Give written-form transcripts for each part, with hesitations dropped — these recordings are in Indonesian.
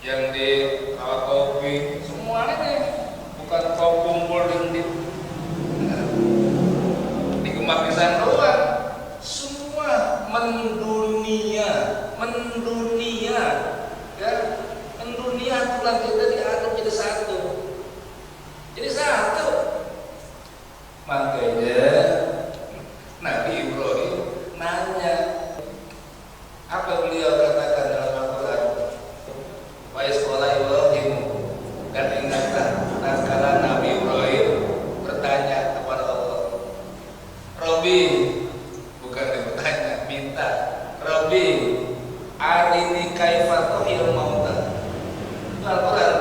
yang di kopi semuanya bukan kau kumpul di Kemang Pisan doang, semua mendunia, ya, mendunia tulang kita diaduk jadi satu, makanya Nabi Ibrahim nanya, apa beliau katakan dalam Al-Quran? Wa isqala Ibrahim, dan ingatlah tatkala Nabi Ibrahim bertanya kepada Allah, Robbi, bukan bertanya, minta, Robbi arini kaifa tuhil mauta. Al-Quran,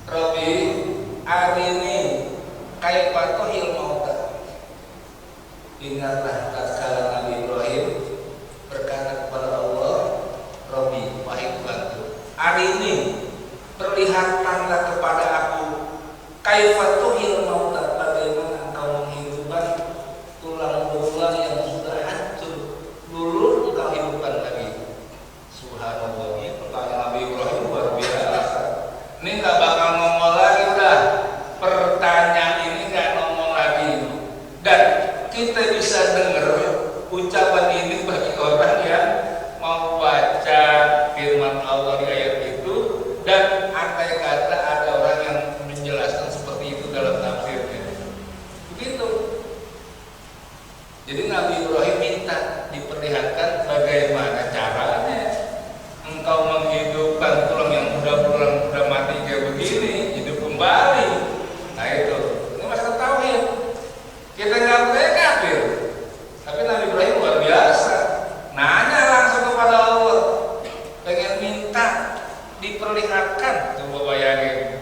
Robbi arini kaifa tuhil mauta. Ingatlah tatkala Nabi Ibrahim berkata kepada Allah, Robbi, wahai Tuhanku, hari ini perlihatkanlah kepada aku kaifa tuhil mauta, bagaimana engkau menghidupkan tulang-tulang yang sudah hancur, dulu engkau hidupkan lagi. Subhanallah, ini pertanyaan Nabi Ibrahim luar biasa. Ini nggak bakal ngomong lagi, udah pertanyaan ini nggak ngomong lagi. Dan kita bisa dengar ucapan ini bagi orang yang mau baca firman Allah di ayat itu, dan andai kata ada orang yang menjelaskan seperti itu dalam tafsirnya. Begitu. Jadi Nabi Ibrahim minta diperlihatkan bagaimana caranya engkau menghidupkan tulang yang udah mati kayak begini, hidup kembali. Nah itu, ini masalah tauhid. Kita nggak percaya kafir, tapi Nabi Ibrahim luar biasa, nanya langsung kepada Allah, pengen minta diperlihatkan. Coba bayangin,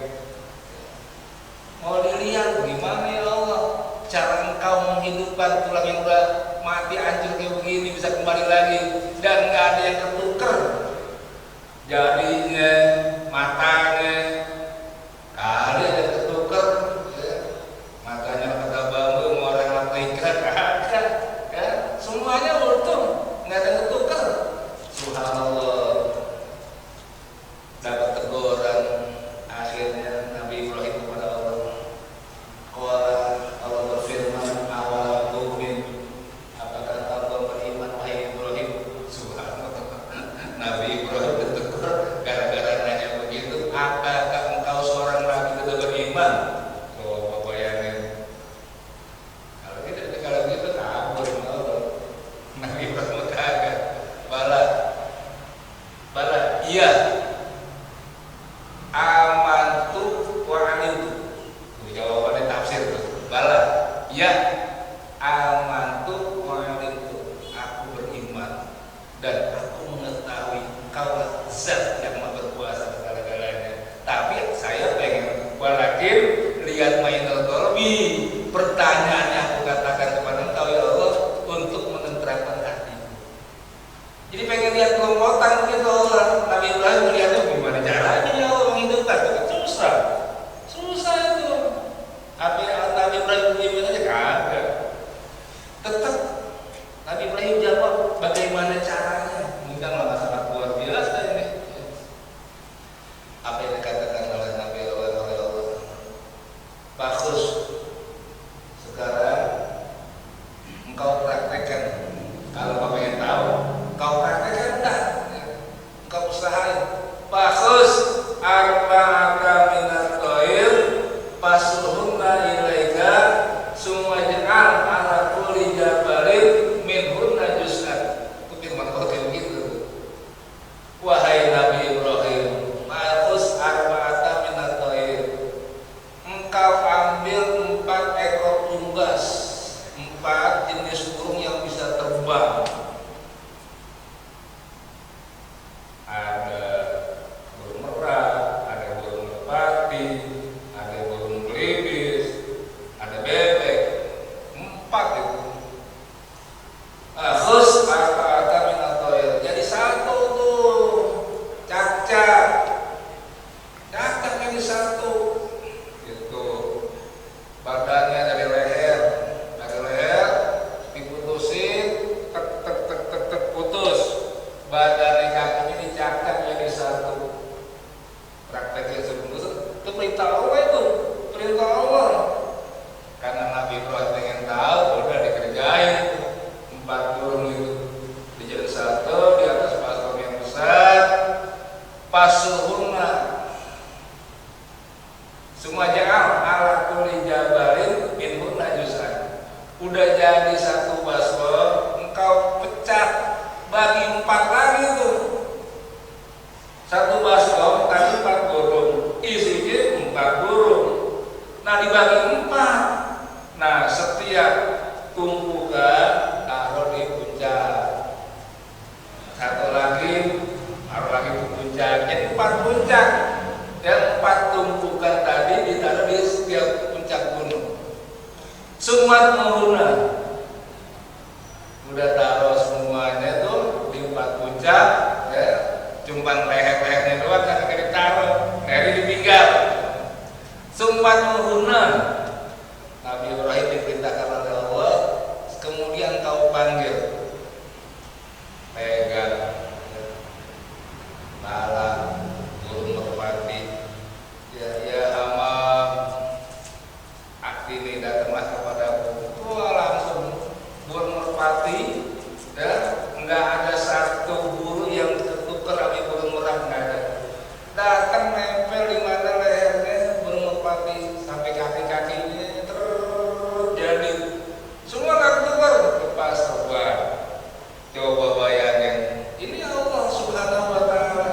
mau dilihat gimana ya Allah cara engkau menghidupkan tulang yang udah mati hancur kayak begini bisa kembali lagi, dan nggak ada yang ketuker, jarinya, matanya, kali ada yang ketuker, ya. Matanya kata bambu, orang Afrika kagak, ya. Semuanya utuh, nggak ada yang ketuker. Subhanallah. Dapat teguran akhirnya Nabi Ibrahim kepada Allah. Allah berfirman, awal tu'min, apakah engkau beriman wahai Ibrahim? Subhanallah. Nabi Ibrahim ditegur gara-gara nanya begitu, apakah engkau seorang nabi tidak beriman? Coba bayangin. Kalau gitu kabur Allah. Nabi Ibrahim kagak. Bala, iya. Amantu wa alimtu. Jawabannya tafsir tuh. Bala, ya. Amantu wa alimtu. Aku beriman dan aku mengetahui Engkau zat yang maha berkuasa segala-galanya. Tapi saya pengen walakin lihat mainal qalbi. Pertanyaannya aku katakan kepada Engkau ya Allah untuk menenteramkan hati. Jadi pengen lihat kelompokan gitu Allah. Nabi Ibrahim melihatnya gimana caranya ya Allah menghidupkan, susah itu. Apa yang Nabi Ibrahim gimana aja kagak. Tetap Nabi Ibrahim jawab bagaimana caranya. Ini kan sangat luar biasa ini. Apa yang dikatakan oleh Nabi Allah? Bagus. Sekarang engkau praktekkan. Kalau kau pengen tahu, kau praktekkan dah. Engkau usahain. Bagus. Arba'ata minat toil pasuhunna ilaika summa ja'al ala kulli jabalin minhunna juz'an. Itu firman Allah kayak begitu. Wahai Nabi Ibrahim, bagus arba'ata minat toil, engkau ambil 4 ekor unggas, 4 jenis burung yang bisa terbang. Ada burung merak, ada burung merpati, ada burung belibis, ada bebek, 4 itu. Khus arba'ata minat toil. Jadi satu tuh cacak jadi satu. Itu badannya dari leher diputusin, tek putus. Badannya kakinya dicakar jadi satu. Prakteknya sebelum itu perintah Allah itu. perintah Allah. Karena Nabi Ibrahim pengen tahu, udah dikerjain 4 burung itu dijadiin satu di atas patung yang besar. Pasuhuna semua ja'al ala kulli jabalin minhunna juz'an. Udah jadi satu baskom, engkau pecah bagi 4 lagi tuh. Satu baskom tadi 4 burung, isinya 4 burung. Nah dibagi 4. Nah setiap tumpukan taruh di puncak. Satu lagi taruh lagi di puncak. Jadi 4 puncak. Dan 4 tumpukan tadi ditaruh di setiap puncak gunung. Semua mengguna. Udah taruh semuanya tuh di 4 puncak, ya. Cuman leher-lehernya doang yang kagak ditaruh, lehernya ditinggal. Sempat mengguna. Nabi Ibrahim diperintahkan oleh Allah, kemudian kau panggil, pegang, bala, burung merpati, ya Hamam, ini datanglah kepadaku. Wah langsung burung merpati, dan enggak ada satu burung yang tertukar sama burung merak, enggak ada. Datang nempel di mana lehernya burung merpati sampai kaki-kakinya terjadi. Semua tertukar lepas terbang. Coba bayangin, ini Allah Subhanahu wa Ta'ala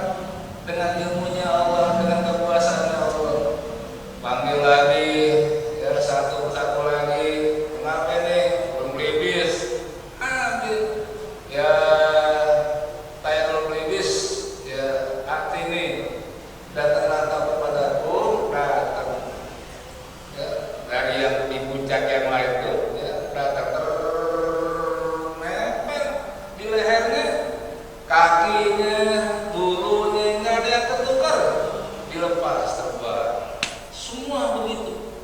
dengan ilmunya Allah, dengan kekuasaannya Allah. Panggil lagi, ya satu persatu lagi. Kenapa nih? Burung belibis. Ambil. Ya Tayrul belibis, ya hati ini datanglah kau kepadaku, datang. Ya, dari yang di puncak yang lain tuh, ya datang nempel di lehernya, kakinya, bulunya nggak ada yang tertukar, dilepas terbang. Semua begitu.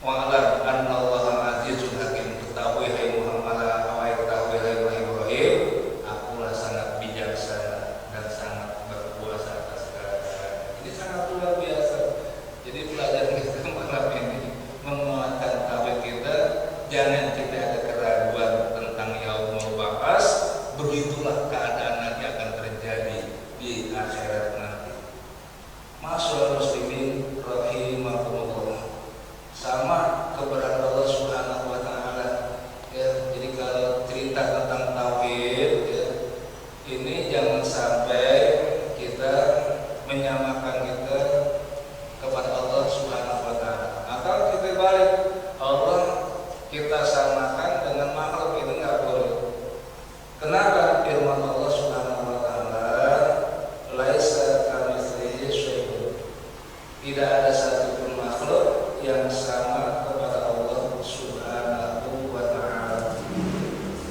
Wa'alam annallaha azizun hakim. Ketahui hai Muhammad, ketahui hai Ibrahim, akulah sangat bijaksana dan sangat berkuasa atas segala-galanya. Ini sangat luar biasa. Jadi pelajaran kita malam ini menguatkan tauhid kita. Jangan kita ada keraguan tentang yaumul ba'ats. Begitulah keadaan nanti akan terjadi di akhirat nanti. Masyaallah muslimin rahimakumullah. Sama keberadaan Allah Subhanahu wa Ta'ala, ya. Jadi kalau cerita tentang tauhid, ya, ini jangan sampai kita menyamakan kita kepada Allah Subhanahu wa Ta'ala, atau kita balik, Allah kita samakan dengan makhluk. Ini nggak boleh. Kenapa? Firman Allah Subhanahu wa Ta'ala, laisa kamitslihi syai'un. Tidak ada satupun makhluk yang sama kepada Allah Subhanahu wa Ta'ala.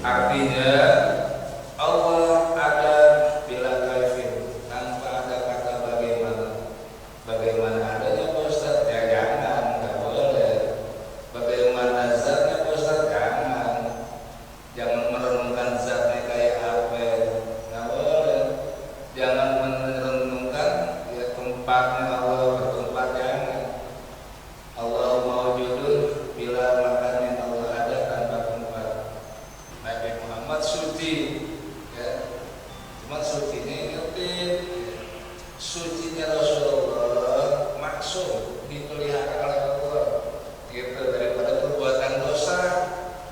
Artinya Allah ada bila kaifin, tanpa ada kata bagaimana. Bagaimana adanya Pak Ustaz? Ya jangan, nggak boleh. Bagaimana zatnya Pak Ustaz? Jangan merenungkan zatnya kayak apa, nggak boleh. Jangan merenungkan ya tempatnya Allah bertempat, jangan. Allah maujudun bila makannya Allah ada tanpa tempat. Nabi Muhammad suci, ya. Cuma sucinya ngerti, sucinya Rasulullah maksum dipelihara oleh Allah, gitu, daripada perbuatan dosa.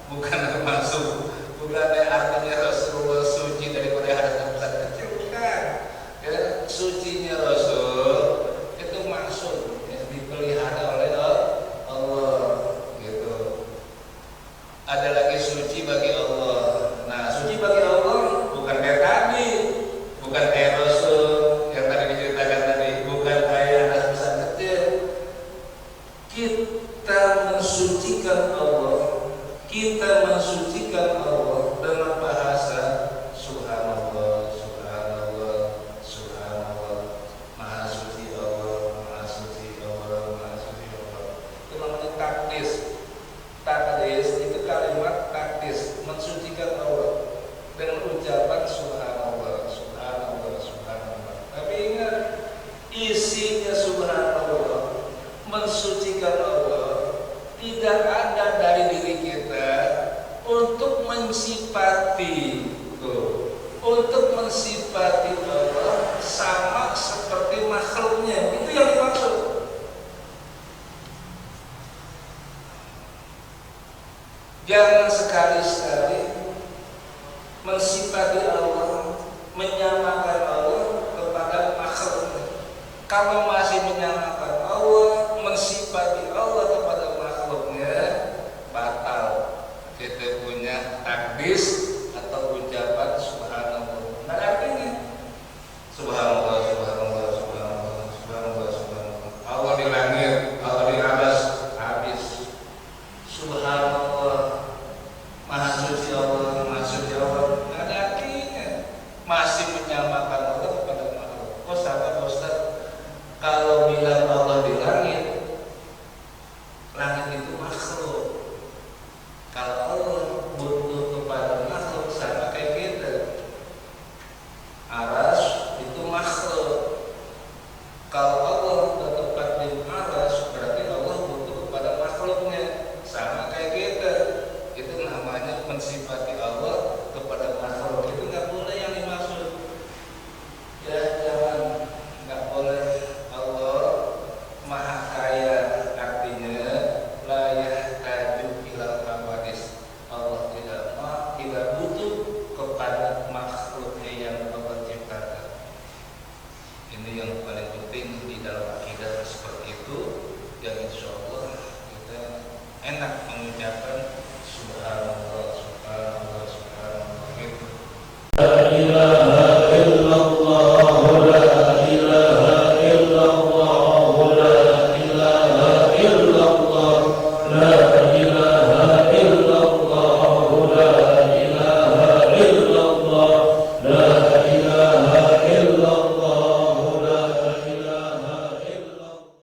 Bukan maksum, bukan artinya Rasulullah suci daripada hal dosa kecil, bukan. Ya, sucinya Rasul itu maksum, ya, dipelihara oleh Allah, gitu. Ada lagi suci bagi Allah. Nah, suci bagi Allah bukan kayak tadi, bukan kayak Rasul yang tadi diceritakan tadi, bukan kayak anak besar kecil. Kita mensucikan Allah, kita mensucikan Allah dengan bahasa Subhanallah, Subhanallah, Subhanallah, Maha Suci Allah, Maha Suci Allah, Maha Suci Allah. Itu namanya takdis. Takdis itu kalimat takdis, mensucikan Allah dengan ucapan Subhanallah, Subhanallah, Subhanallah. Tapi ingat, isinya Subhanallah, mensucikan tidak ada dari diri kita untuk mensifati untuk mensifati Allah sama seperti makhluknya. Itu yang dimaksud. Jangan sekali-sekali mensifati Allah, menyamakan Allah kepada makhluknya. Kalau masih menyamakan Allah, mensifati Allah kepada makhluknya, batal kita punya takdis atau ucapan subhanallah. Nah artinya subhanallah, subhanallah, subhanallah, subhanallah, subhanallah. Allah di langit, Allah di atas, habis. Subhanallah, maha suci Allah, maha suci Allah. Nggak ada artinya. Masih menyamakan Allah kepada makhluk. Oh sahabat Ustaz, kalau bilang Allah di langit, langit itu makhluk. Kalau Allah butuh kepada makhluk sama kayak kita. Aras itu makhluk. Kalau Allah bertempat di aras, berarti Allah butuh kepada makhluknya sama kayak kita. Itu namanya mensifati Allah kepada makhluk. Itu nggak boleh yang dimaksud. Ya jangan, nggak boleh. Allah maha kaya, artinya layak tajuk ilal hawadis. Allah tidak butuh kepada makhluknya yang Allah ciptakan. Ini yang paling penting di dalam akidah seperti itu, yang insya Allah kita enak mengucapkan